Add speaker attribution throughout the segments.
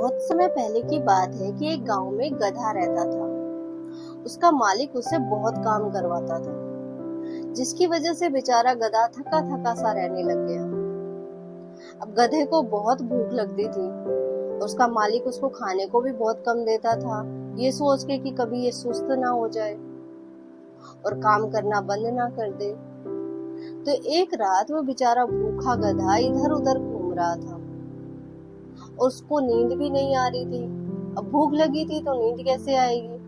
Speaker 1: बहुत समय पहले की बात है कि एक गांव में गधा रहता था। उसका मालिक उससे बहुत काम करवाता था, जिसकी वजह से बेचारा गधा थका थका सा रहने लग गया। अब गधे को बहुत भूख लगती थी। उसका मालिक उसको खाने को भी बहुत कम देता था, ये सोच के कि कभी ये सुस्त ना हो जाए और काम करना बंद ना कर दे। तो एक रात वो बेचारा भूखा गधा इधर उधर घूम रहा था और उसको नींद भी नहीं आ रही थी। अब भूख लगी थी तो नींद कैसे आएगी।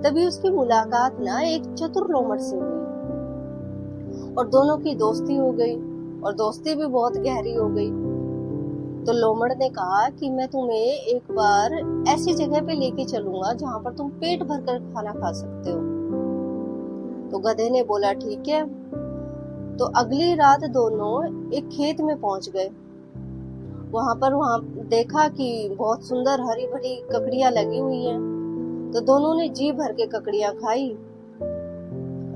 Speaker 1: तभी उसकी मुलाकात ना एक चतुर लोमड़ से हुई और दोनों की दोस्ती हो गई और दोस्ती भी बहुत गहरी हो गई। तो लोमड़ ने कहा कि मैं तुम्हें एक बार ऐसी जगह पे लेके चलूंगा जहां पर तुम पेट भरकर खाना खा सकते हो। तो गधे ने बोला ठीक है। तो अगली रात दोनों एक खेत में पहुंच गए। वहां देखा कि बहुत सुंदर हरी भरी ककड़ियां लगी हुई हैं। तो दोनों ने जी भर के ककड़ियां खाई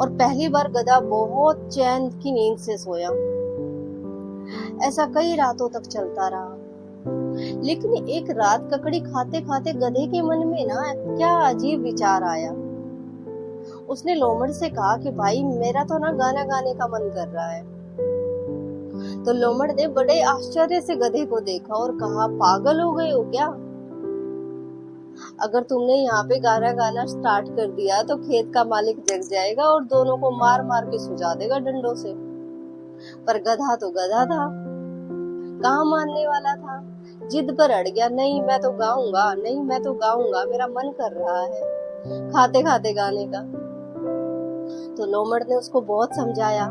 Speaker 1: और पहली बार गधा बहुत चैन की नींद से सोया। ऐसा कई रातों तक चलता रहा। लेकिन एक रात ककड़ी खाते खाते गधे के मन में ना क्या अजीब विचार आया। उसने लोमड़ से कहा कि भाई मेरा तो ना गाना गाने का मन कर रहा है। तो लोमड़ ने बड़े आश्चर्य से गधे को देखा और कहा पागल हो गए हो क्या? अगर तुमने यहाँ पे गाना गाना स्टार्ट कर दिया तो खेत का मालिक जग जाएगा और दोनों को मार मार के सुझा देगा डंडों से। पर गधा तो गधा था, कहाँ मानने वाला था। जिद पर अड़ गया, नहीं मैं तो गाऊंगा, नहीं मैं तो गाऊंगा, मेरा मन कर रहा है खाते खाते गाने का। तो लोमड़ ने उसको बहुत समझाया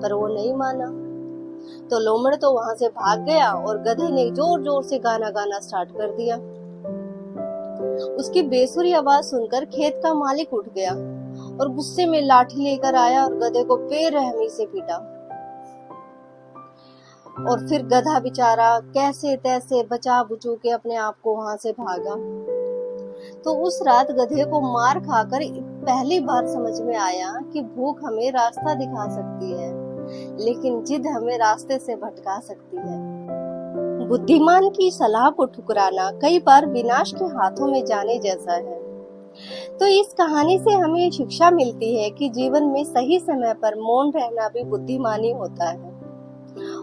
Speaker 1: पर वो नहीं माना। तो लोमड़ तो वहां से भाग गया और गधे ने जोर जोर से गाना गाना स्टार्ट कर दिया। उसकी बेसुरी आवाज सुनकर खेत का मालिक उठ गया और गुस्से में लाठी लेकर आया और गधे को बेरहमी से पीटा। और फिर गधा बेचारा कैसे तैसे बचा बुचू के अपने आप को वहां से भागा। तो उस रात गधे को मार खाकर पहली बार समझ में आया कि भूख हमें रास्ता दिखा सकती है, लेकिन जिद हमें रास्ते से भटका सकती है। बुद्धिमान की सलाह को ठुकराना कई बार विनाश के हाथों में जाने जैसा है। तो इस कहानी से हमें शिक्षा मिलती है कि जीवन में सही समय पर मौन रहना भी बुद्धिमानी होता है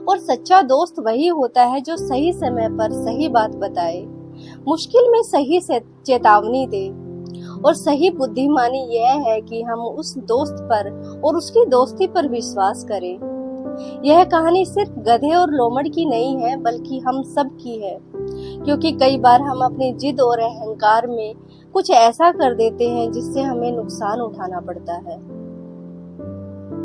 Speaker 1: और सच्चा दोस्त वही होता है जो सही समय पर सही बात बताए, मुश्किल में सही से चेतावनी दे। और सही बुद्धिमानी यह है कि हम उस दोस्त पर और उसकी दोस्ती पर विश्वास करें। यह कहानी सिर्फ गधे और लोमड़ की नहीं है, बल्कि हम सब की है, क्योंकि कई बार हम अपनी जिद और अहंकार में कुछ ऐसा कर देते हैं जिससे हमें नुकसान उठाना पड़ता है।